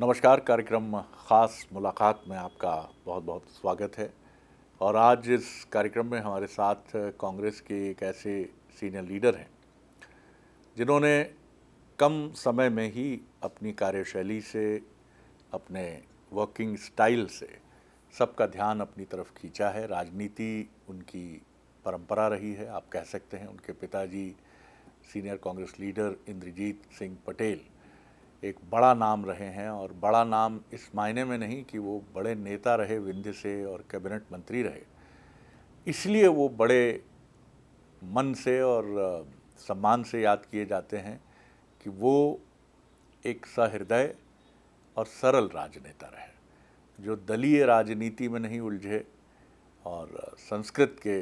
नमस्कार। कार्यक्रम ख़ास मुलाकात में आपका बहुत बहुत स्वागत है। और आज इस कार्यक्रम में हमारे साथ कांग्रेस के एक ऐसे सीनियर लीडर हैं जिन्होंने कम समय में ही अपनी कार्यशैली से, अपने वर्किंग स्टाइल से सबका ध्यान अपनी तरफ खींचा है। राजनीति उनकी परंपरा रही है, आप कह सकते हैं। उनके पिताजी सीनियर कांग्रेस लीडर इंद्रजीत सिंह पटेल एक बड़ा नाम रहे हैं, और बड़ा नाम इस मायने में नहीं कि वो बड़े नेता रहे, विंध्य से, और कैबिनेट मंत्री रहे, इसलिए वो बड़े मन से और सम्मान से याद किए जाते हैं कि वो एक सहृदय और सरल राजनेता रहे, जो दलीय राजनीति में नहीं उलझे और संस्कृत के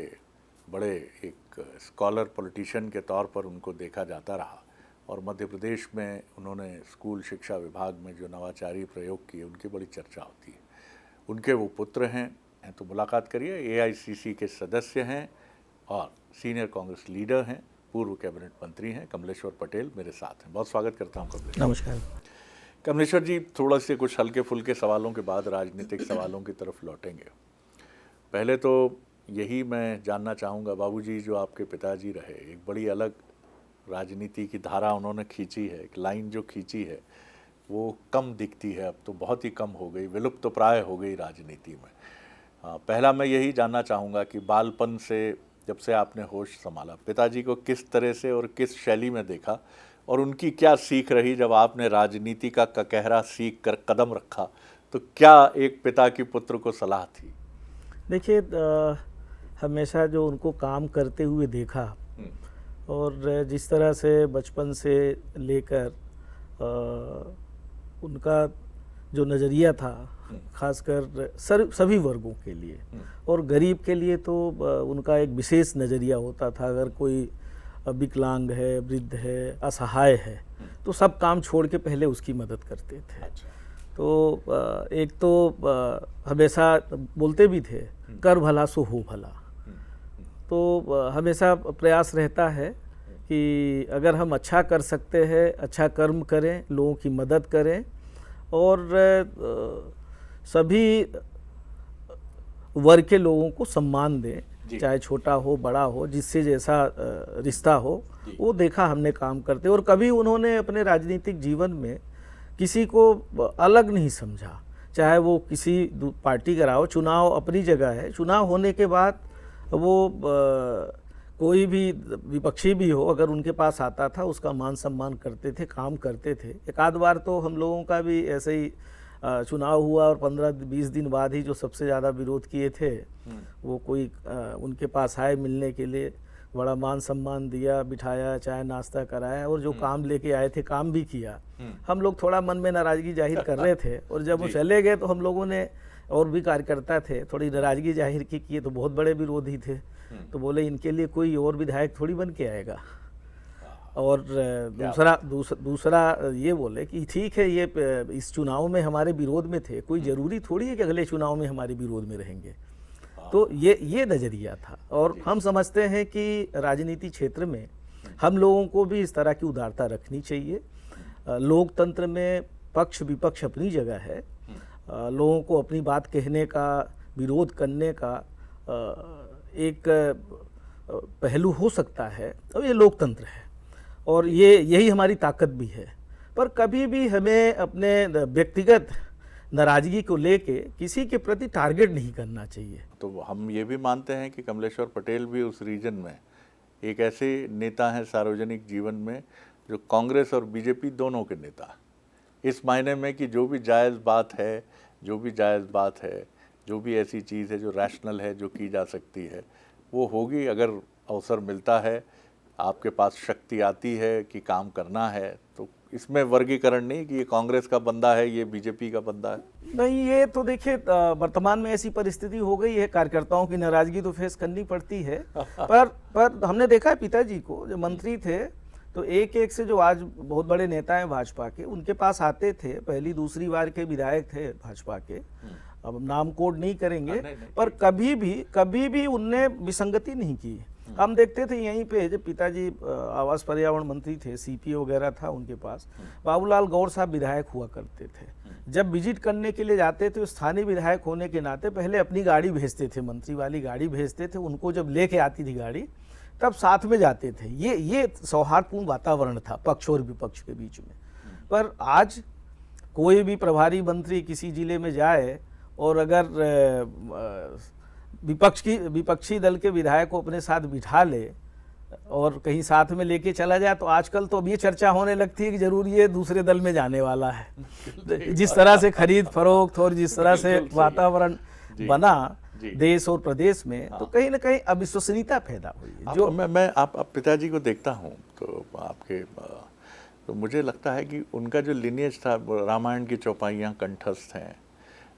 बड़े एक स्कॉलर पॉलिटिशियन के तौर पर उनको देखा जाता रहा। और मध्य प्रदेश में उन्होंने स्कूल शिक्षा विभाग में जो नवाचारी प्रयोग किए, उनकी बड़ी चर्चा होती है। उनके वो पुत्र हैं। तो मुलाकात करिए। एआईसीसी के सदस्य हैं और सीनियर कांग्रेस लीडर हैं, पूर्व कैबिनेट मंत्री हैं, कमलेश्वर पटेल मेरे साथ हैं। बहुत स्वागत करता हूं कमलेश्वर। नमस्कार कमलेश्वर जी, थोड़ा से कुछ हल्के फुल्के सवालों के बाद राजनीतिक सवालों की तरफ लौटेंगे। पहले तो यही मैं जानना चाहूँगा, बाबूजी जो आपके पिताजी रहे, एक बड़ी अलग राजनीति की धारा उन्होंने खींची है, एक लाइन जो खींची है वो कम दिखती है, अब तो बहुत ही कम हो गई, विलुप्त तो प्राय हो गई राजनीति में। पहला मैं यही जानना चाहूँगा कि बालपन से जब से आपने होश संभाला, पिताजी को किस तरह से और किस शैली में देखा, और उनकी क्या सीख रही जब आपने राजनीति का ककहरा सीख कर कदम रखा, तो क्या एक पिता की पुत्र को सलाह थी? देखिए, हमेशा जो उनको काम करते हुए देखा और जिस तरह से बचपन से लेकर उनका जो नज़रिया था, खासकर सभी वर्गों के लिए और गरीब के लिए, तो उनका एक विशेष नज़रिया होता था। अगर कोई विकलांग है, वृद्ध है, असहाय है, तो सब काम छोड़ के पहले उसकी मदद करते थे। तो एक तो हमेशा बोलते भी थे, कर भला सो हो भला। तो हमेशा प्रयास रहता है कि अगर हम अच्छा कर सकते हैं, अच्छा कर्म करें, लोगों की मदद करें और सभी वर्ग के लोगों को सम्मान दें, चाहे छोटा हो बड़ा हो, जिससे जैसा रिश्ता हो, वो देखा हमने काम करते। और कभी उन्होंने अपने राजनीतिक जीवन में किसी को अलग नहीं समझा, चाहे वो किसी पार्टी का रहा हो। चुनाव अपनी जगह है, चुनाव होने के बाद वो कोई भी विपक्षी भी हो, अगर उनके पास आता था उसका मान सम्मान करते थे, काम करते थे। एक आध बार तो हम लोगों का भी ऐसे ही चुनाव हुआ और 15-20 दिन बाद ही जो सबसे ज़्यादा विरोध किए थे, वो कोई उनके पास आए मिलने के लिए, बड़ा मान सम्मान दिया, बिठाया, चाय नाश्ता कराया, और जो काम लेके आए थे काम भी किया। हम लोग थोड़ा मन में नाराज़गी जाहिर कर रहे थे, और जब वो चले गए तो हम लोगों ने, और भी कार्यकर्ता थे, थोड़ी नाराज़गी जाहिर की। किए तो बहुत बड़े विरोधी थे, तो बोले इनके लिए कोई और विधायक थोड़ी बन के आएगा। और दूसरा ये बोले कि ठीक है, ये इस चुनाव में हमारे विरोध में थे, कोई ज़रूरी थोड़ी है कि अगले चुनाव में हमारे विरोध में रहेंगे। तो ये नज़रिया था। और हम समझते हैं कि राजनीति क्षेत्र में हम लोगों को भी इस तरह की उदारता रखनी चाहिए। लोकतंत्र में पक्ष विपक्ष अपनी जगह है, लोगों को अपनी बात कहने का, विरोध करने का एक पहलू हो सकता है, और ये लोकतंत्र है और यही हमारी ताकत भी है। पर कभी भी हमें अपने व्यक्तिगत नाराज़गी को लेके किसी के प्रति टारगेट नहीं करना चाहिए। तो हम ये भी मानते हैं कि कमलेश्वर पटेल भी उस रीजन में एक ऐसे नेता हैं सार्वजनिक जीवन में, जो कांग्रेस और बीजेपी दोनों के नेता, इस मायने में कि जो भी जायज़ बात है, जो भी ऐसी चीज़ है जो रैशनल है, जो की जा सकती है, वो होगी। अगर अवसर मिलता है, आपके पास शक्ति आती है कि काम करना है, तो इसमें वर्गीकरण नहीं कि ये कांग्रेस का बंदा है, ये बीजेपी का बंदा है। नहीं, ये तो देखिए, वर्तमान में ऐसी परिस्थिति हो गई है, कार्यकर्ताओं की नाराज़गी तो फेस करनी पड़ती है। पर हमने देखा है पिताजी को, जो मंत्री थे, तो एक से जो आज बहुत बड़े नेता हैं भाजपा के, उनके पास आते थे, पहली दूसरी बार के विधायक थे भाजपा के, अब नाम कोड नहीं करेंगे, पर कभी भी उनने विसंगति नहीं की। हम देखते थे यहीं पे जब पिताजी आवास पर्यावरण मंत्री थे, सीपी वगैरह था उनके पास, बाबूलाल गौर साहब विधायक हुआ करते थे। जब विजिट करने के लिए जाते थे, स्थानीय विधायक होने के नाते पहले अपनी गाड़ी भेजते थे, मंत्री वाली गाड़ी भेजते थे, उनको जब लेके आती थी गाड़ी तब साथ में जाते थे। ये सौहार्दपूर्ण वातावरण था पक्ष और विपक्ष के बीच में। पर आज कोई भी प्रभारी मंत्री किसी जिले में जाए और अगर विपक्षी दल के विधायक को अपने साथ बिठा ले और कहीं साथ में लेके चला जाए, तो आजकल तो अब ये चर्चा होने लगती है कि जरूर ये दूसरे दल में जाने वाला है। जिस तरह से खरीद फरोख्त और जिस तरह से वातावरण बना देश और प्रदेश में, तो कहीं ना कहीं अविश्वसनीयता पैदा हुई है। जो मैं आप पिताजी को देखता हूँ तो आपके तो मुझे लगता है कि उनका जो लिनिएज था, रामायण की चौपाइयाँ कंठस्थ हैं,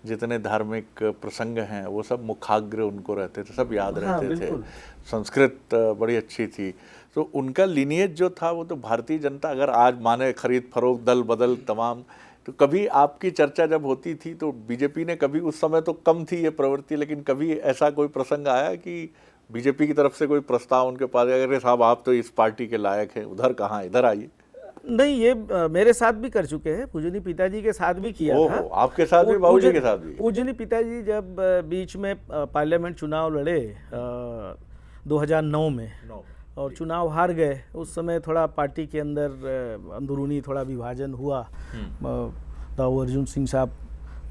जितने धार्मिक प्रसंग हैं वो सब मुखाग्र उनको रहते थे, सब याद रहते थे। संस्कृत बड़ी अच्छी थी, तो उनका लिनिएज जो था वो तो भारतीय जनता, अगर आज माने खरीद फरोख्त दल बदल तमाम, तो कभी आपकी चर्चा जब होती थी तो बीजेपी ने कभी, उस समय तो कम थी ये प्रवृत्ति, लेकिन कभी ऐसा कोई प्रसंग आया कि बीजेपी की तरफ से कोई प्रस्ताव उनके पास आया, अरे साहब आप तो इस पार्टी के लायक हैं, उधर कहाँ, इधर आइए? नहीं, ये मेरे साथ भी कर चुके हैं, पूजनी पिताजी के साथ भी किया था। आपके साथ भी, बाबूजी के साथ भी? पूजनी पिताजी जब बीच में पार्लियामेंट चुनाव लड़े 2009 में और चुनाव हार गए, उस समय थोड़ा पार्टी के अंदर अंदरूनी थोड़ा विभाजन हुआ। दाऊ अर्जुन सिंह साहब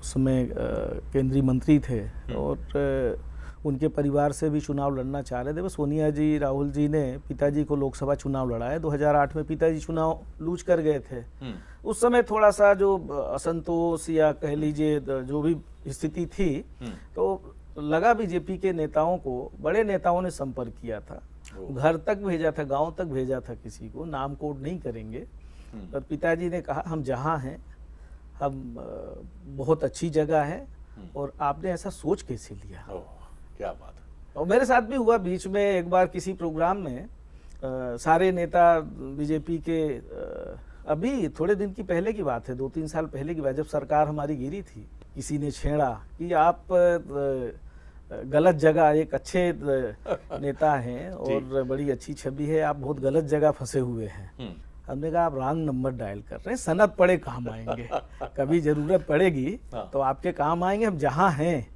उस समय केंद्रीय मंत्री थे और उनके परिवार से भी चुनाव लड़ना चाह रहे थे। बस सोनिया जी, राहुल जी ने पिताजी को लोकसभा चुनाव लड़ाया। 2008 में पिताजी चुनाव लूज कर गए थे। उस समय थोड़ा सा जो असंतोष या कह लीजिए जो भी स्थिति थी, तो लगा बीजेपी के नेताओं को, बड़े नेताओं ने संपर्क किया था, घर तक भेजा था, गांव तक भेजा था, किसी को नाम कोड नहीं करेंगे। पर पिताजी ने कहा हम जहाँ हैं, हम बहुत अच्छी जगह है और आपने ऐसा सोच कैसे लिया? क्या बात है। और मेरे साथ भी हुआ बीच में एक बार किसी प्रोग्राम में सारे नेता बीजेपी के अभी थोड़े दिन की पहले की बात है, 2-3 साल पहले की बात, जब सरकार हमारी गिरी थी, किसी ने छेड़ा कि आप गलत जगह, एक अच्छे नेता हैं और बड़ी अच्छी छवि है, आप बहुत गलत जगह फंसे हुए हैं। हमने कहा आप रॉन्ग नंबर डायल कर रहे हैं, सनद पड़े काम आएंगे, कभी ज़रूरत पड़ेगी तो आपके काम आएंगे। हम जहाँ हैं,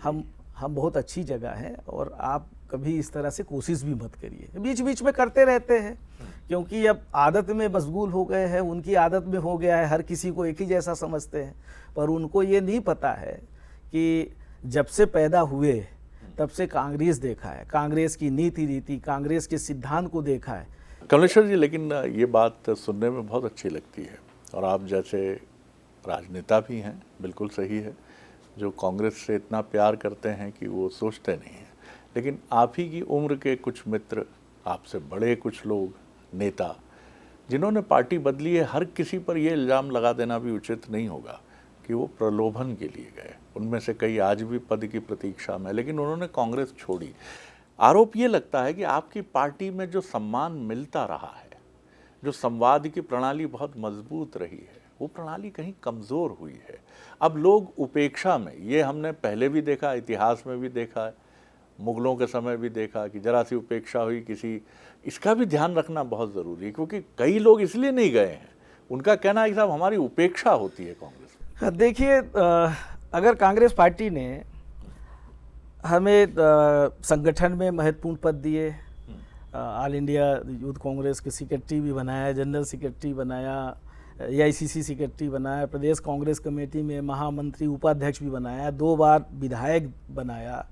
हम बहुत अच्छी जगह है और आप कभी इस तरह से कोशिश भी मत करिए। बीच बीच में करते रहते हैं क्योंकि अब आदत में मशगूल हो गए हैं, उनकी आदत में हो गया है, हर किसी को एक ही जैसा समझते हैं। पर उनको ये नहीं पता है कि जब से पैदा हुए तब से कांग्रेस देखा है, कांग्रेस की नीति रीति, कांग्रेस के सिद्धांत को देखा है। कमलेश्वर जी, लेकिन ये बात सुनने में बहुत अच्छी लगती है और आप जैसे राजनेता भी हैं, बिल्कुल सही है, जो कांग्रेस से इतना प्यार करते हैं कि वो सोचते नहीं हैं। लेकिन आप ही की उम्र के कुछ मित्र, आपसे बड़े कुछ लोग, नेता जिन्होंने पार्टी बदली है, हर किसी पर ये इल्ज़ाम लगा देना भी उचित नहीं होगा कि वो प्रलोभन के लिए गए। उनमें से कई आज भी पद की प्रतीक्षा में, लेकिन उन्होंने कांग्रेस छोड़ी। आरोप ये लगता है कि आपकी पार्टी में जो सम्मान मिलता रहा है, जो संवाद की प्रणाली बहुत मजबूत रही है, वो प्रणाली कहीं कमज़ोर हुई है। अब लोग उपेक्षा में, ये हमने पहले भी देखा, इतिहास में भी देखा है, मुगलों के समय भी देखा कि जरा सी उपेक्षा हुई किसी, इसका भी ध्यान रखना बहुत ज़रूरी है क्योंकि कई लोग इसलिए नहीं गए हैं, उनका कहना है कि साहब हमारी उपेक्षा होती है कांग्रेस में। देखिए, अगर कांग्रेस पार्टी ने हमें संगठन में महत्वपूर्ण पद दिए, ऑल इंडिया यूथ कांग्रेस के सेक्रेटरी भी बनाया, जनरल सेक्रेटरी बनाया, AICC सेक्रेटरी बनाया, प्रदेश कांग्रेस कमेटी में महामंत्री उपाध्यक्ष भी बनाया, 2 बार विधायक बनाया,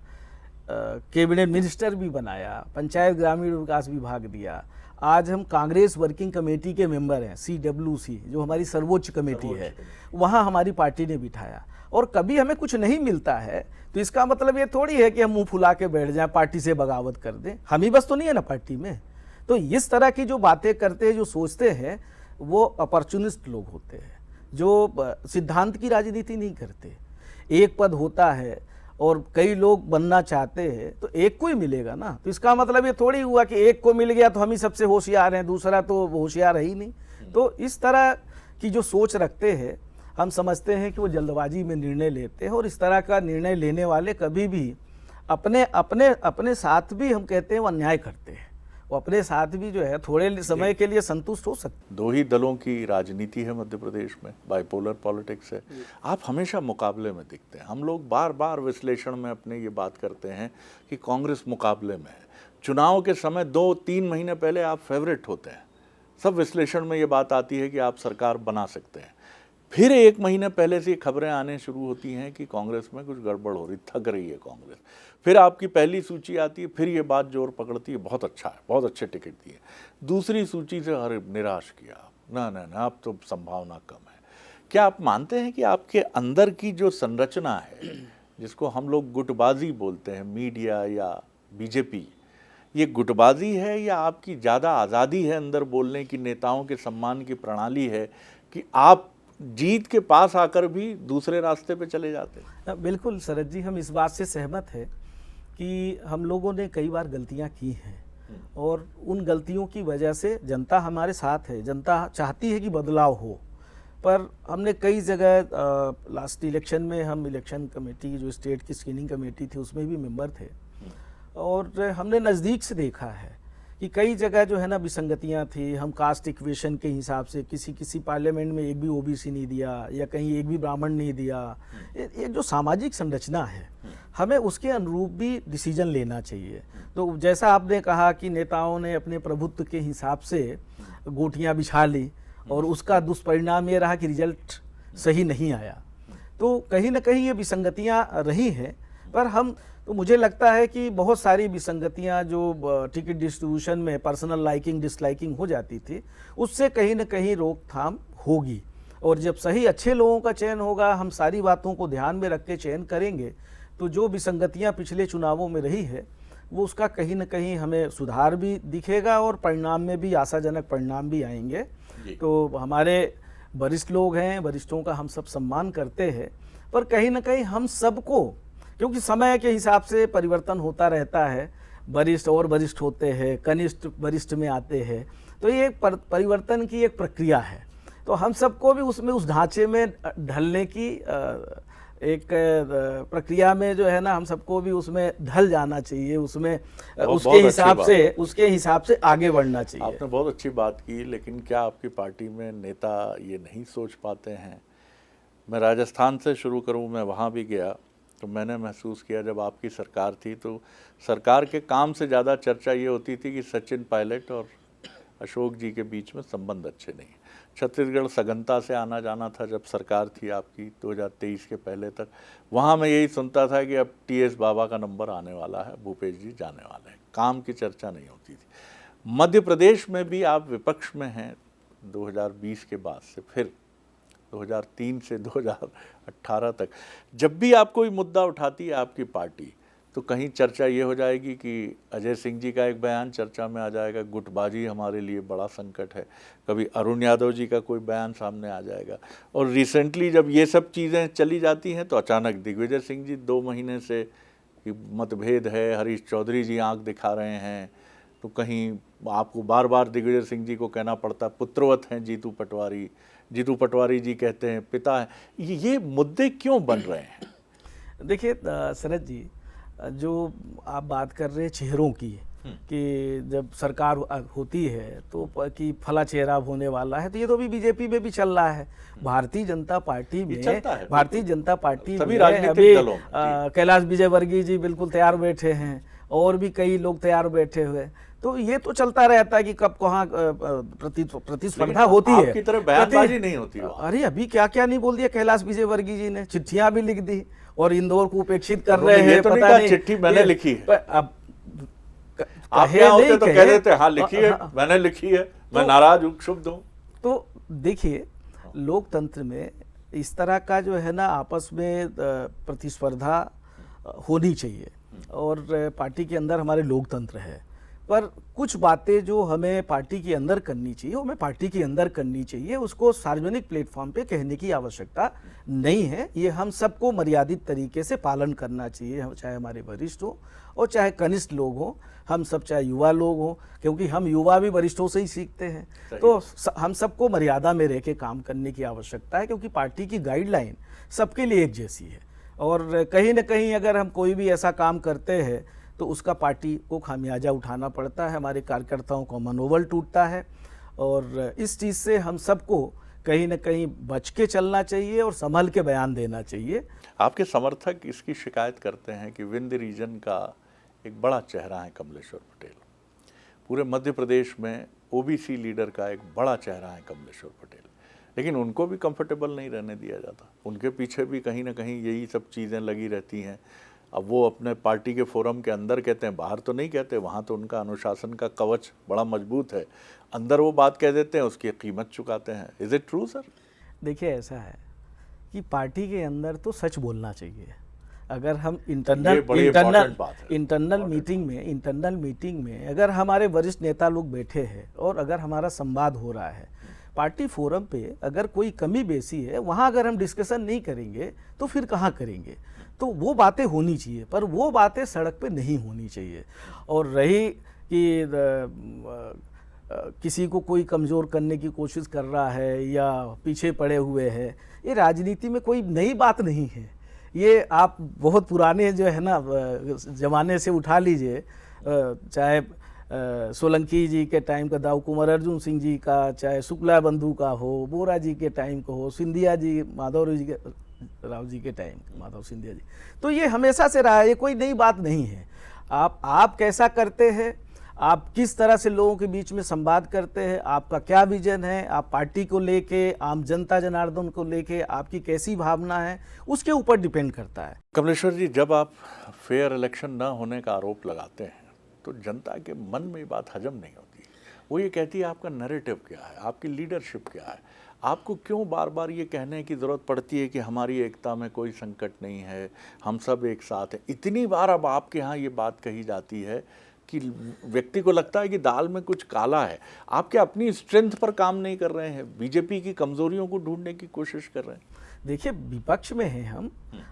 कैबिनेट मिनिस्टर भी बनाया, पंचायत ग्रामीण विकास विभाग दिया। आज हम कांग्रेस वर्किंग कमेटी के मेंबर हैं, CWC, जो हमारी सर्वोच्च कमेटी है, वहाँ हमारी पार्टी ने बिठाया। और कभी हमें कुछ नहीं मिलता है तो इसका मतलब ये थोड़ी है कि हम मुंह फुला के बैठ जाएं, पार्टी से बगावत कर दें। हम ही बस तो नहीं है ना पार्टी में। तो इस तरह की जो बातें करते हैं, जो सोचते हैं, वो अपॉर्चुनिस्ट लोग होते हैं, जो सिद्धांत की राजनीति नहीं करते। एक पद होता है और कई लोग बनना चाहते हैं तो एक को ही मिलेगा ना, तो इसका मतलब ये थोड़ी हुआ कि एक को मिल गया तो हम ही सबसे होशियार हैं, दूसरा तो होशियार है ही नहीं। तो इस तरह की जो सोच रखते हैं, हम समझते हैं कि वो जल्दबाजी में निर्णय लेते हैं और इस तरह का निर्णय लेने वाले कभी भी अपने साथ भी हम कहते हैं वो अन्याय करते हैं। वो अपने साथ भी जो है थोड़े समय के लिए संतुष्ट हो सकते। दो ही दलों की राजनीति है मध्य प्रदेश में, बाइपोलर पॉलिटिक्स है। आप हमेशा मुकाबले में दिखते हैं। हम लोग बार बार विश्लेषण में अपने ये बात करते हैं कि कांग्रेस मुकाबले में है। चुनाव के समय 2-3 महीने पहले आप फेवरेट होते हैं, सब विश्लेषण में ये बात आती है कि आप सरकार बना सकते हैं। फिर 1 महीने पहले से खबरें आने शुरू होती हैं कि कांग्रेस में कुछ गड़बड़ हो रही, थक रही है कांग्रेस। फिर आपकी पहली सूची आती है, फिर ये बात जोर पकड़ती है, बहुत अच्छा है, बहुत अच्छे टिकट दिए। दूसरी सूची से हर निराश किया, ना ना ना, अब तो संभावना कम है। क्या आप मानते हैं कि आपके अंदर की जो संरचना है, जिसको हम लोग गुटबाजी बोलते हैं, मीडिया या बीजेपी, ये गुटबाजी है या आपकी ज़्यादा आज़ादी है अंदर बोलने की, नेताओं के सम्मान की प्रणाली है कि आप जीत के पास आकर भी दूसरे रास्ते पे चले जाते हैं? बिल्कुल शरद जी, हम इस बात से सहमत हैं कि हम लोगों ने कई बार गलतियां की हैं और उन गलतियों की वजह से जनता हमारे साथ है, जनता चाहती है कि बदलाव हो। पर हमने कई जगह लास्ट इलेक्शन में हम इलेक्शन कमेटी, जो स्टेट की स्क्रीनिंग कमेटी थी, उसमें भी मेंबर थे और हमने नज़दीक से देखा है कि कई जगह जो है ना विसंगतियां थी। हम कास्ट इक्वेशन के हिसाब से किसी पार्लियामेंट में एक भी ओबीसी नहीं दिया या कहीं एक भी ब्राह्मण नहीं दिया। ये जो सामाजिक संरचना है, हमें उसके अनुरूप भी डिसीजन लेना चाहिए। तो जैसा आपने कहा कि नेताओं ने अपने प्रभुत्व के हिसाब से गोटियां बिछा ली और उसका दुष्परिणाम ये रहा कि रिजल्ट सही नहीं आया। तो कहीं ना कहीं ये विसंगतियां रही हैं, पर तो मुझे लगता है कि बहुत सारी विसंगतियां जो टिकट डिस्ट्रीब्यूशन में पर्सनल लाइकिंग डिसलाइकिंग हो जाती थी, उससे कहीं ना कहीं रोकथाम होगी। और जब सही अच्छे लोगों का चयन होगा, हम सारी बातों को ध्यान में रख के चयन करेंगे, तो जो विसंगतियां पिछले चुनावों में रही है वो उसका कहीं ना कहीं हमें सुधार भी दिखेगा और परिणाम में भी आशाजनक परिणाम भी आएंगे। तो हमारे वरिष्ठ लोग हैं, वरिष्ठों का हम सब सम्मान करते हैं, पर कहीं ना कहीं हम सबको, क्योंकि समय के हिसाब से परिवर्तन होता रहता है, वरिष्ठ और वरिष्ठ होते हैं, कनिष्ठ वरिष्ठ में आते हैं, तो ये परिवर्तन की एक प्रक्रिया है। तो हम सबको भी उसमें उस ढांचे में ढलने की एक प्रक्रिया में जो है ना, हम सबको भी उसमें ढल जाना चाहिए, उसमें उसके हिसाब से आगे बढ़ना चाहिए। आपने बहुत अच्छी बात की, लेकिन क्या आपकी पार्टी में नेता ये नहीं सोच पाते हैं? मैं राजस्थान से शुरू करूं, मैं वहाँ भी गया तो मैंने महसूस किया, जब आपकी सरकार थी तो सरकार के काम से ज़्यादा चर्चा ये होती थी कि सचिन पायलट और अशोक जी के बीच में संबंध अच्छे नहीं। छत्तीसगढ़ सघनता से आना जाना था जब सरकार थी आपकी 2023 के पहले तक। वहाँ मैं यही सुनता था कि अब टीएस बाबा का नंबर आने वाला है, भूपेश जी जाने वाले हैं, काम की चर्चा नहीं होती थी। मध्य प्रदेश में भी आप विपक्ष में हैं 2020 के बाद से, फिर 2003 से 2018 तक जब भी आप कोई मुद्दा उठाती है आपकी पार्टी, तो कहीं चर्चा ये हो जाएगी कि अजय सिंह जी का एक बयान चर्चा में आ जाएगा, गुटबाजी हमारे लिए बड़ा संकट है, कभी अरुण यादव जी का कोई बयान सामने आ जाएगा। और रिसेंटली जब ये सब चीज़ें चली जाती हैं तो अचानक दिग्विजय सिंह जी 2 महीने से कि मतभेद है, हरीश चौधरी जी आंख दिखा रहे हैं, तो कहीं आपको बार बार दिग्विजय सिंह जी को कहना पड़ता, पुत्रवत हैं जीतू पटवारी जी कहते हैं पिता हैं। ये मुद्दे क्यों बन रहे हैं? देखिए शरद जी, जो आप बात कर रहे हैं चेहरों की, कि जब सरकार होती है तो कि फला चेहरा होने वाला है, तो ये तो अभी बीजेपी में भी चल रहा है। भारतीय जनता पार्टी में अभी कैलाश विजयवर्गीय जी बिल्कुल तैयार बैठे हैं और भी कई लोग तैयार बैठे हुए, तो ये तो चलता रहता है कि कब कहाँ प्रतिस्पर्धा होती है। आपकी तरह बयानबाजी नहीं होती। अरे अभी क्या क्या नहीं बोल दिया कैलाश विजयवर्गीय जी ने, चिट्ठियां भी लिख दी और इंदौर को उपेक्षित कर रहे हैं। पता नहीं चिट्ठी मैंने लिखी है, अब आप यहाँ होते तो कह देते हाँ लिखी है, मैंने लिखी है, मैं नाराज हूँ, क्षुब्ध हूँ। तो देखिए, लोकतंत्र में इस तरह का जो है ना आपस में प्रतिस्पर्धा होनी चाहिए और पार्टी के अंदर हमारे लोकतंत्र है, पर कुछ बातें जो हमें पार्टी के अंदर करनी चाहिए वो हमें पार्टी के अंदर करनी चाहिए, उसको सार्वजनिक प्लेटफॉर्म पे कहने की आवश्यकता नहीं है। ये हम सबको मर्यादित तरीके से पालन करना चाहिए, चाहे हमारे वरिष्ठ हो और चाहे कनिष्ठ लोग हो, हम सब चाहे युवा लोग हो, क्योंकि हम युवा भी वरिष्ठों से ही सीखते हैं। तो हम सबको मर्यादा में रह के काम करने की आवश्यकता है, क्योंकि पार्टी की गाइडलाइन सबके लिए एक जैसी है और कहीं ना कहीं अगर हम कोई भी ऐसा काम करते हैं तो उसका पार्टी को खामियाजा उठाना पड़ता है, हमारे कार्यकर्ताओं का मनोबल टूटता है। और इस चीज़ से हम सबको कहीं ना कहीं बच के चलना चाहिए और संभल के बयान देना चाहिए। आपके समर्थक इसकी शिकायत करते हैं कि विंध्य रीजन का एक बड़ा चेहरा है कमलेश्वर पटेल, पूरे मध्य प्रदेश में ओबीसी लीडर का एक बड़ा चेहरा है कमलेश्वर पटेल, लेकिन उनको भी कंफर्टेबल नहीं रहने दिया जाता। उनके पीछे भी कहीं ना कहीं यही सब चीज़ें लगी रहती हैं। अब वो अपने पार्टी के फोरम के अंदर कहते हैं, बाहर तो नहीं कहते, वहाँ तो उनका अनुशासन का कवच बड़ा मजबूत है, अंदर वो बात कह देते हैं, उसकी कीमत चुकाते हैं। Is it true sir? देखिए, ऐसा है कि पार्टी के अंदर तो सच बोलना चाहिए। अगर हम इंटरनल मीटिंग में अगर हमारे वरिष्ठ नेता लोग बैठे हैं और अगर हमारा संवाद हो रहा है, पार्टी फोरम पे अगर कोई कमी बेसी है, वहाँ अगर हम डिस्कशन नहीं करेंगे तो फिर कहाँ करेंगे? तो वो बातें होनी चाहिए, पर वो बातें सड़क पे नहीं होनी चाहिए। और रही कि किसी को कोई कमज़ोर करने की कोशिश कर रहा है या पीछे पड़े हुए है, ये राजनीति में कोई नई बात नहीं है। ये आप बहुत पुराने जो है ना ज़माने से उठा लीजिए, चाहे सोलंकी जी के टाइम का दाऊ कुंवर अर्जुन सिंह जी का, चाहे शुक्ला बंधु का हो, बोरा जी के टाइम का हो, सिंधिया जी, माधव जी के राव जी के टाइम, माधव सिंधिया जी, तो ये हमेशा से रहा है, ये कोई नई बात नहीं है। आप कैसा करते हैं, आप किस तरह से लोगों के बीच में संवाद करते हैं, आपका क्या विजन है, आप पार्टी को लेके, आम जनता जनार्दन को लेके आपकी कैसी भावना है, उसके ऊपर डिपेंड करता है। कमलेश्वर जी, जब आप फेयर इलेक्शन न होने का आरोप लगाते हैं तो जनता के मन में ये बात हजम नहीं होती। वो ये कहती है आपका नैरेटिव क्या है, आपकी लीडरशिप क्या है, आपको क्यों बार बार ये कहने की ज़रूरत पड़ती है कि हमारी एकता में कोई संकट नहीं है, हम सब एक साथ हैं। इतनी बार अब आपके यहाँ ये बात कही जाती है कि व्यक्ति को लगता है कि दाल में कुछ काला है। आप क्या अपनी स्ट्रेंथ पर काम नहीं कर रहे हैं, बीजेपी की कमजोरियों को ढूंढने की कोशिश कर रहे हैं? देखिए, विपक्ष में हैं हम,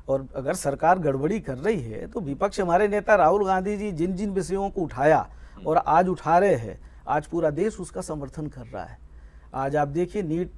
और अगर सरकार गड़बड़ी कर रही है तो विपक्ष, हमारे नेता राहुल गांधी जी जिन जिन विषयों को उठाया और आज उठा रहे हैं, आज पूरा देश उसका समर्थन कर रहा है। आज आप देखिए, नीट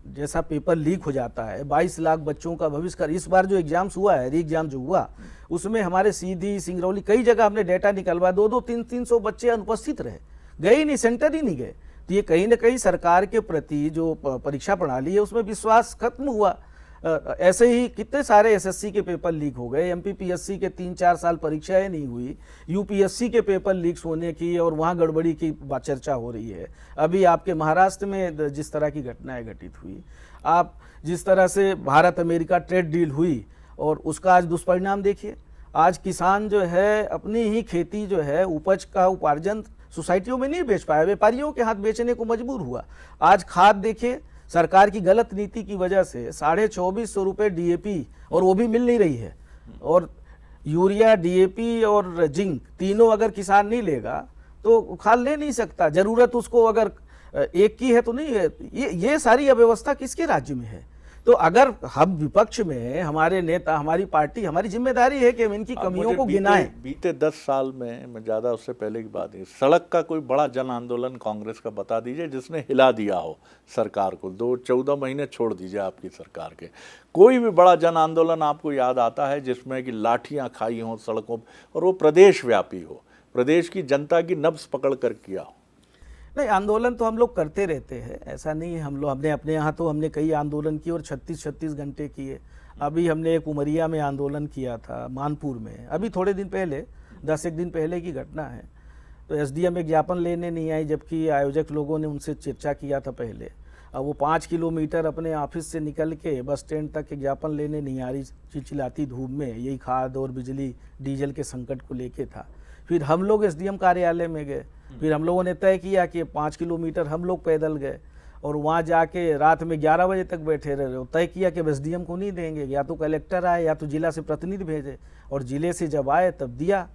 जैसा पेपर लीक हो जाता है, 22 लाख बच्चों का भविष्य। इस बार जो एग्जाम्स हुआ है, री एग्जाम जो हुआ, उसमें हमारे सीधी, सिंगरौली, कई जगह हमने डेटा निकलवा, 2-2, 300 बच्चे अनुपस्थित रहे, गए ही नहीं, सेंटर ही नहीं गए। तो ये कहीं ना कहीं सरकार के प्रति जो परीक्षा प्रणाली है उसमें विश्वास खत्म हुआ। ऐसे ही कितने सारे एसएससी के पेपर लीक हो गए, एमपीपीएससी के 3-4 साल परीक्षाएं नहीं हुई, यूपीएससी के पेपर लीक्स होने की और वहाँ गड़बड़ी की चर्चा हो रही है। अभी आपके महाराष्ट्र में जिस तरह की घटनाएं घटित हुई, आप जिस तरह से भारत अमेरिका ट्रेड डील हुई और उसका आज दुष्परिणाम देखिए। आज किसान जो है अपनी ही खेती जो है, उपज का उपार्जन सोसाइटियों में नहीं बेच पाया, व्यापारियों के हाथ बेचने को मजबूर हुआ। आज खाद देखिए, सरकार की गलत नीति की वजह से 2450 रुपये डीएपी, और वो भी मिल नहीं रही है। और यूरिया, डीएपी और जिंक तीनों अगर किसान नहीं लेगा तो खाद ले नहीं सकता। जरूरत उसको अगर एक की है तो नहीं है। ये सारी अव्यवस्था किसके राज्य में है? तो अगर हम विपक्ष में, हमारे नेता, हमारी पार्टी, हमारी जिम्मेदारी है कि हम इनकी कमियों को गिनाएं। बीते 10 साल में, मैं ज़्यादा उससे पहले की बात है, सड़क का कोई बड़ा जन आंदोलन कांग्रेस का बता दीजिए जिसने हिला दिया हो सरकार को। 14 महीने छोड़ दीजिए आपकी सरकार के, कोई भी बड़ा जन आंदोलन आपको याद आता है जिसमें कि लाठियाँ खाई हों सड़कों, और वो प्रदेश व्यापी हो, प्रदेश की जनता की नब्ज पकड़ कर किया हो? नहीं, आंदोलन तो हम लोग करते रहते हैं, ऐसा नहीं है। हमने अपने यहाँ तो हमने कई आंदोलन किए और 36 घंटे किए। अभी हमने एक उमरिया में आंदोलन किया था, मानपुर में, अभी थोड़े दिन पहले, 10 दिन पहले की घटना है। तो एसडीएम एक ज्ञापन लेने नहीं आई, जबकि आयोजक लोगों ने उनसे चर्चा किया था पहले। अब वो 5 किलोमीटर अपने ऑफिस से निकल के बस स्टैंड तक एक ज्ञापन लेने नहीं आ रही, चिलचिलाती धूप में। यही खाद और बिजली, डीजल के संकट को लेके था। फिर हम लोग एसडीएम कार्यालय में गए, फिर हम लोगों ने तय किया कि 5 किलोमीटर हम लोग पैदल गए और वहाँ जाके रात में 11 बजे तक बैठे रहे। तय किया कि एसडीएम को नहीं देंगे, या तो कलेक्टर आए या तो जिला से प्रतिनिधि भेजे, और जिले से जब आए तब दिया।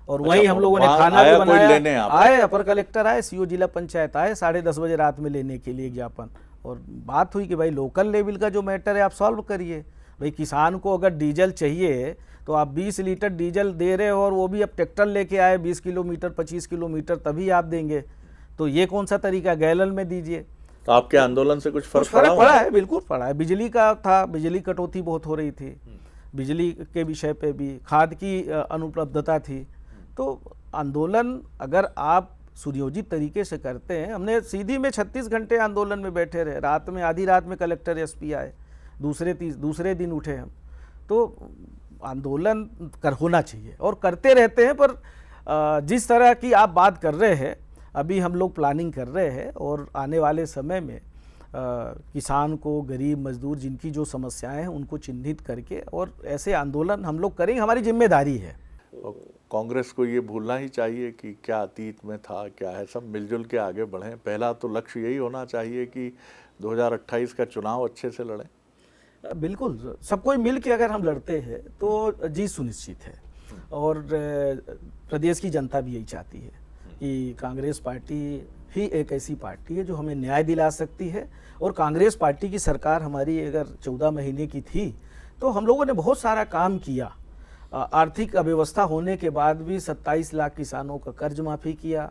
और वहीं हम लोगों ने खाना भी बनाया, आए अपर कलेक्टर आए, सीओ जिला पंचायत आए 10:30 बजे रात में लेने के लिए ज्ञापन। और बात हुई कि भाई लोकल लेवल का जो मैटर है आप सॉल्व करिए। भाई किसान को अगर डीजल चाहिए तो आप 20 लीटर डीजल दे रहे हो, और वो भी अब ट्रैक्टर लेके आए 20 किलोमीटर 25 किलोमीटर तभी आप देंगे, तो ये कौन सा तरीका? गैलन में दीजिए। तो आपके आंदोलन से कुछ फर्क पड़ा है? बिल्कुल पड़ा है। बिजली का था, बिजली कटौती बहुत हो रही थी, बिजली के विषय पे भी, खाद की अनुपलब्धता थी, तो आंदोलन अगर आप सुनियोजित तरीके से करते हैं, हमने सीधी में 36 घंटे आंदोलन में बैठे रहे, रात में आधी रात में कलेक्टर एसपी आए, दूसरे दिन उठे हम। तो आंदोलन होना चाहिए और करते रहते हैं, पर जिस तरह की आप बात कर रहे हैं, अभी हम लोग प्लानिंग कर रहे हैं और आने वाले समय में किसान को, गरीब मजदूर जिनकी जो समस्याएं हैं उनको चिन्हित करके और ऐसे आंदोलन हम लोग करेंगे, हमारी जिम्मेदारी है। कांग्रेस को ये भूलना ही चाहिए कि क्या अतीत में था, क्या है, सब मिलजुल के आगे बढ़ें। पहला तो लक्ष्य यही होना चाहिए कि 2028 का चुनाव अच्छे से लड़ें। बिल्कुल, सब कोई मिल के अगर हम लड़ते हैं तो जीत सुनिश्चित है और प्रदेश की जनता भी यही चाहती है कि कांग्रेस पार्टी ही एक ऐसी पार्टी है जो हमें न्याय दिला सकती है। और कांग्रेस पार्टी की सरकार हमारी अगर 14 महीने की थी तो हम लोगों ने बहुत सारा काम किया। आर्थिक अव्यवस्था होने के बाद भी 27 लाख किसानों का कर्ज माफ़ी किया,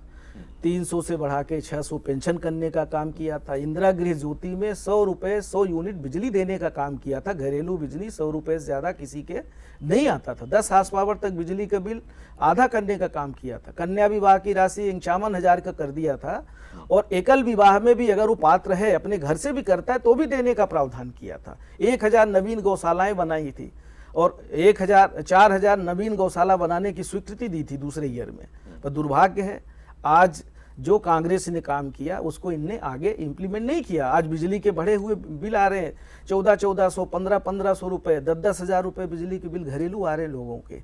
300 से बढ़ा के 600 पेंशन करने का काम किया था, इंदिरा गृह ज्योति में 100 रुपये 100 यूनिट बिजली देने का काम किया था, घरेलू बिजली 100 रुपये से ज़्यादा किसी के नहीं आता था, 10 हार्स पावर तक बिजली का बिल आधा करने का काम किया था, कन्या विवाह की राशि 51,000 का कर दिया था और एकल विवाह में भी अगर वो पात्र है, अपने घर से भी करता है तो भी देने का प्रावधान किया था। 1000 नवीन गौशालाएँ बनाई थी और 4,000 नवीन गौशाला बनाने की स्वीकृति दी थी दूसरे ईयर में। पर दुर्भाग्य है, आज जो कांग्रेस ने काम किया उसको इनने आगे इम्प्लीमेंट नहीं किया। आज बिजली के बढ़े हुए बिल आ रहे हैं, 1400, 1500 रुपये, 10 हज़ार रुपये बिजली के बिल घरेलू आ रहे हैं लोगों के।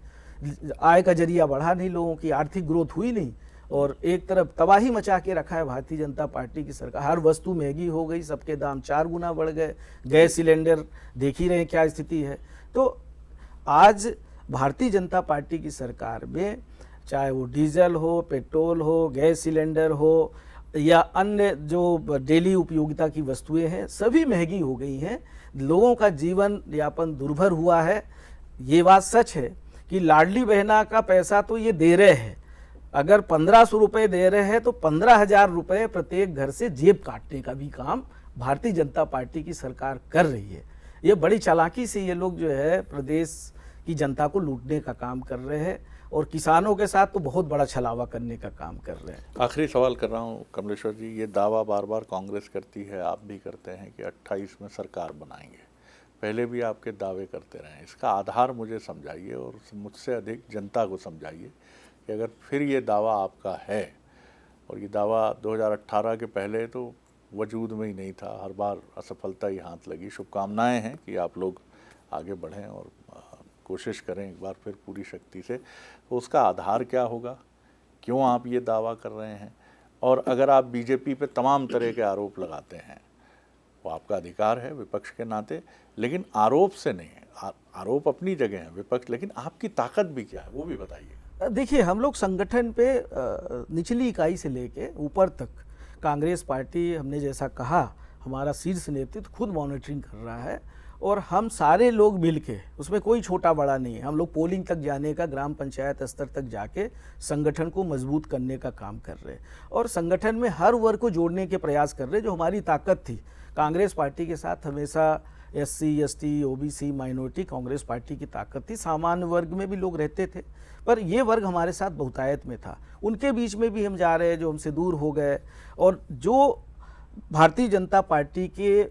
आय का जरिया बढ़ा नहीं, लोगों की आर्थिक ग्रोथ हुई नहीं और एक तरफ तबाही मचा के रखा है भारतीय जनता पार्टी की सरकार। हर वस्तु महंगी हो गई, सबके दाम 4 गुना बढ़ गए, गैस सिलेंडर देख ही रहे हैं क्या स्थिति है। तो आज भारतीय जनता पार्टी की सरकार में चाहे वो डीजल हो, पेट्रोल हो, गैस सिलेंडर हो या अन्य जो डेली उपयोगिता की वस्तुएं हैं, सभी महंगी हो गई हैं। लोगों का जीवन यापन दुर्भर हुआ है। ये बात सच है कि लाडली बहना का पैसा तो ये दे रहे हैं, अगर 1500 रुपये दे रहे हैं तो 15,000 रुपये प्रत्येक घर से जेब काटने का भी काम भारतीय जनता पार्टी की सरकार कर रही है। ये बड़ी चालाकी से ये लोग जो है प्रदेश की जनता को लूटने का काम कर रहे हैं और किसानों के साथ तो बहुत बड़ा छलावा करने का काम कर रहे हैं। आखिरी सवाल कर रहा हूँ कमलेश्वर जी, ये दावा बार बार कांग्रेस करती है, आप भी करते हैं कि 28 में सरकार बनाएंगे, पहले भी आपके दावे करते रहे, इसका आधार मुझे समझाइए और मुझसे अधिक जनता को समझाइए कि अगर फिर ये दावा आपका है, और ये दावा 2018 के पहले तो वजूद में ही नहीं था, हर बार असफलता ही हाथ लगी। शुभकामनाएं हैं कि आप लोग आगे बढ़ें और कोशिश करें एक बार फिर पूरी शक्ति से। तो उसका आधार क्या होगा, क्यों आप ये दावा कर रहे हैं? और अगर आप बीजेपी पे तमाम तरह के आरोप लगाते हैं, वो आपका अधिकार है विपक्ष के नाते, लेकिन आरोप से नहीं है, आरोप अपनी जगह है विपक्ष, लेकिन आपकी ताकत भी क्या है वो भी बताइए। देखिए, हम लोग संगठन पे निचली इकाई से लेके ऊपर तक कांग्रेस पार्टी, हमने जैसा कहा, हमारा शीर्ष नेतृत्व खुद मॉनिटरिंग कर रहा है और हम सारे लोग मिलके, उसमें कोई छोटा बड़ा नहीं है, हम लोग पोलिंग तक जाने का, ग्राम पंचायत स्तर तक जाके संगठन को मजबूत करने का काम कर रहे हैं और संगठन में हर वर्ग को जोड़ने के प्रयास कर रहे हैं। जो हमारी ताकत थी कांग्रेस पार्टी के साथ, हमेशा SC, ST, OBC, minority Congress party की ताकत थी। सामान्य वर्ग में भी लोग रहते थे, पर ये वर्ग हमारे साथ बहुतायत में था, उनके बीच में भी हम जा रहे हैं जो हमसे दूर हो गए। और जो भारतीय जनता पार्टी के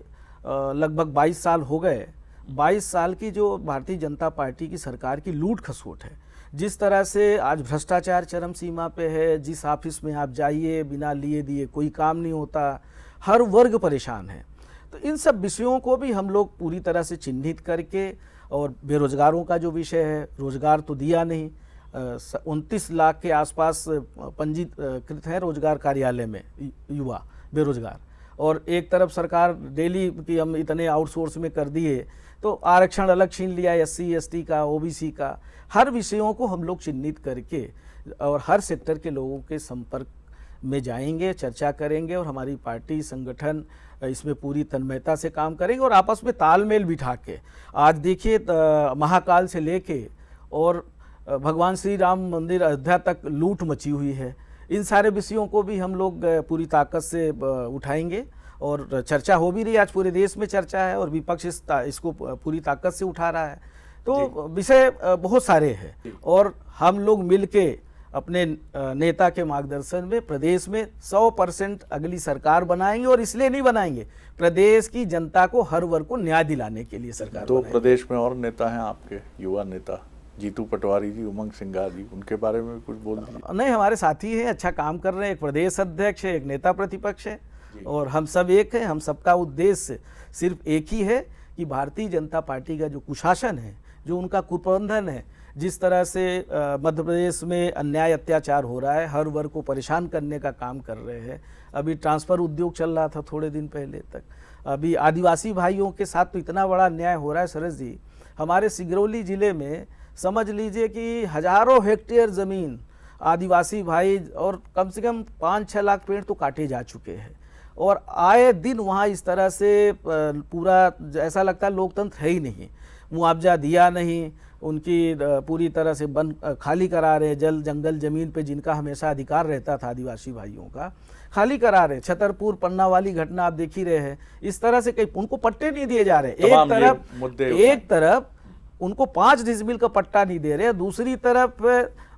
लगभग 22 साल हो गए, 22 साल की जो भारतीय जनता पार्टी की सरकार की लूट खसोट है, जिस तरह से आज भ्रष्टाचार चरम सीमा पे है, जिस ऑफिस में आप जाइए बिना लिए दिए कोई काम नहीं होता, हर वर्ग परेशान है। तो इन सब विषयों को भी हम लोग पूरी तरह से चिन्हित करके, और बेरोजगारों का जो विषय है, रोजगार तो दिया नहीं, 29 लाख के आसपास पंजीकृत है रोजगार कार्यालय में युवा बेरोजगार, और एक तरफ सरकार डेली की हम इतने आउटसोर्स में कर दिए, तो आरक्षण अलग छीन लिया SC, ST का, OBC का। हर विषयों को हम लोग चिन्हित करके और हर सेक्टर के लोगों के संपर्क में जाएंगे, चर्चा करेंगे और हमारी पार्टी संगठन इसमें पूरी तन्मयता से काम करेंगे और आपस में तालमेल बिठा के। आज देखिए, महाकाल से लेके और भगवान श्री राम मंदिर अयोध्या तक लूट मची हुई है। इन सारे विषयों को भी हम लोग पूरी ताकत से उठाएंगे और चर्चा हो भी रही, आज पूरे देश में चर्चा है और विपक्ष इसको पूरी ताकत से उठा रहा है। तो विषय बहुत सारे हैं और हम लोग मिलके अपने नेता के मार्गदर्शन में प्रदेश में 100% अगली सरकार बनाएंगे। और इसलिए नहीं बनाएंगे, प्रदेश की जनता को, हर वर्ग को न्याय दिलाने के लिए सरकार दो बनाएंगे। प्रदेश में और नेता हैं आपके, युवा नेता जीतू पटवारी जी, उमंग सिंघार जी, उनके बारे में कुछ बोल दीजिए। नहीं, हमारे साथी हैं, अच्छा काम कर रहे हैं। एक प्रदेश अध्यक्ष है, एक नेता प्रतिपक्ष है, और हम सब एक हैं। हम सबका उद्देश्य सिर्फ एक ही है कि भारतीय जनता पार्टी का जो कुशासन है, जो उनका कुप्रबंधन है, जिस तरह से मध्य प्रदेश में अन्याय अत्याचार हो रहा है, हर वर्ग को परेशान करने का काम कर रहे हैं। अभी ट्रांसफ़र उद्योग चल रहा था थोड़े दिन पहले तक, अभी आदिवासी भाइयों के साथ तो इतना बड़ा अन्याय हो रहा है सरस जी। हमारे सिगरौली ज़िले में समझ लीजिए कि हज़ारों हेक्टेयर ज़मीन आदिवासी भाई, और कम से कम 5-6 लाख पेड़ तो काटे जा चुके हैं। और आए दिन वहाँ इस तरह से पूरा ऐसा लगता है लोकतंत्र है ही नहीं। मुआवजा दिया नहीं, उनकी पूरी तरह से बन खाली करा रहे, जल जंगल ज़मीन पे जिनका हमेशा अधिकार रहता था आदिवासी भाइयों का, खाली करा रहे। छतरपुर पन्ना वाली घटना आप देख ही रहे हैं। इस तरह से कई उनको पट्टे नहीं दिए जा रहे। एक तरफ उनको 5 डिसमिल का पट्टा नहीं दे रहे, दूसरी तरफ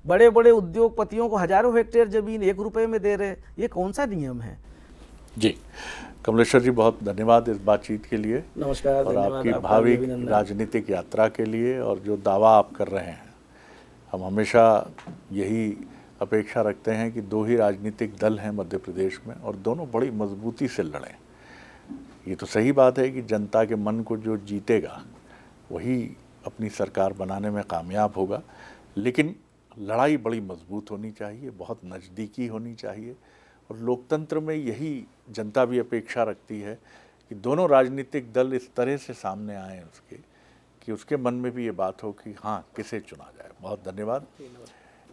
बड़े बड़े उद्योगपतियों को हजारों हेक्टेयर जमीन 1 रुपए में दे रहे। ये कौन सा नियम है जी? कमलेश्वर जी, बहुत धन्यवाद इस बातचीत के लिए। नमस्कार। और आपकी भावी राजनीतिक यात्रा के लिए, और जो दावा आप कर रहे हैं, हम हमेशा यही अपेक्षा रखते हैं कि 2 ही राजनीतिक दल हैं मध्य प्रदेश में, और दोनों बड़ी मजबूती से लड़ें। ये तो सही बात है कि जनता के मन को जो जीतेगा वही अपनी सरकार बनाने में कामयाब होगा, लेकिन लड़ाई बड़ी मजबूत होनी चाहिए, बहुत नज़दीकी होनी चाहिए। और लोकतंत्र में यही जनता भी अपेक्षा रखती है कि दोनों राजनीतिक दल इस तरह से सामने आएँ उसके, कि उसके मन में भी ये बात हो कि हाँ, किसे चुना जाए। बहुत धन्यवाद।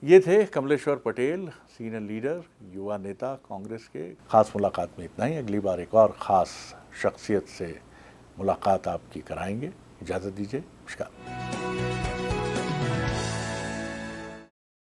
ये थे कमलेश्वर पटेल, सीनियर लीडर, युवा नेता कांग्रेस के। ख़ास मुलाकात में इतना ही। अगली बार एक और ख़ास शख्सियत से मुलाकात आपकी कराएंगे। इजाज़त दीजिए। नमस्कार।